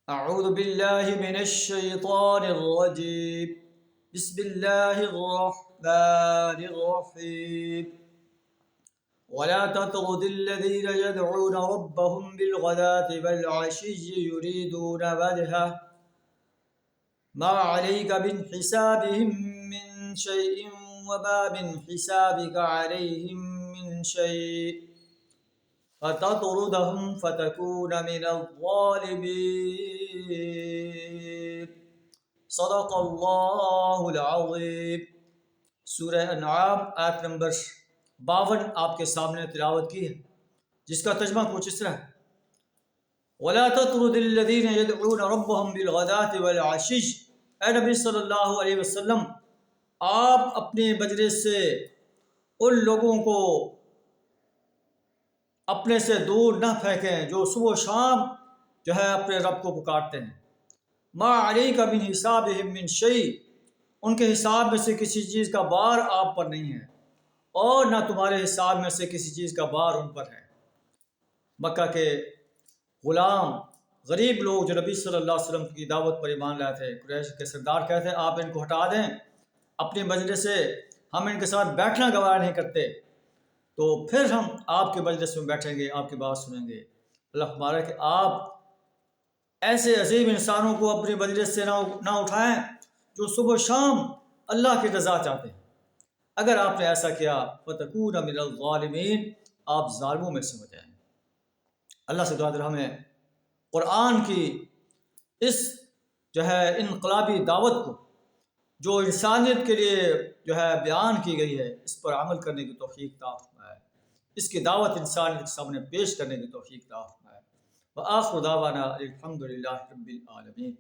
أعوذ بالله من الشيطان الرجيم. بسم الله الرحمن الرحيم. ولا تطرد الذين يدعون ربهم بالغداة والعشي يريدون وجهه ما عليك من حسابهم من شيء وما من حسابك عليهم من شيء فتطردهم فتكون من الظالمين. صدق اللہ العظیم. سورہ انعام آیت نمبر 52 آپ کے سامنے تلاوت کی ہے، جس کا ترجمہ کچھ اس طرح ہے: وَلَا تَطْرُدِ الَّذِينَ يَدْعُونَ رَبَّهُمْ بِالْغَدَاةِ وَالْعَشِيِّ. اے نبی صلی اللہ علیہ وسلم، آپ اپنے مجلس سے ان لوگوں کو اپنے سے دور نہ پھینکیں جو صبح و شام اپنے رب کو پکارتے ہیں. ما علیک من حسابہم من شیء، ان کے حساب میں سے کسی چیز کا بار آپ پر نہیں ہے، اور نہ تمہارے حساب میں سے کسی چیز کا بار ان پر ہے. مکہ کے غلام غریب لوگ جو نبی صلی اللہ علیہ وسلم کی دعوت پر ایمان لائے تھے، قریش کے سردار کہتے ہیں آپ ان کو ہٹا دیں اپنی مجلس سے، ہم ان کے ساتھ بیٹھنا گوارا نہیں کرتے، تو پھر ہم آپ کے مجلس میں بیٹھیں گے، آپ کی بات سنیں گے. اللہ ہمارا کہ آپ ایسے عظیم انسانوں کو اپنی مجلس سے نہ اٹھائیں جو صبح و شام اللہ کی رضا چاہتے ہیں. اگر آپ نے ایسا کیا فَتَكُونَ مِنَ الظَّالِمِينَ، آپ ظالموں میں سے ہو جائیں. اللہ سے دعا ہمیں قرآن کی اس انقلابی دعوت کو جو انسانیت کے لیے بیان کی گئی ہے، اس پر عمل کرنے کی توفیق عطا فرمائے، اس کی دعوت انسانیت کے سامنے پیش کرنے کی توفیق عطا فرمائے. وآخر دعوانا الحمد للہ رب العالمین.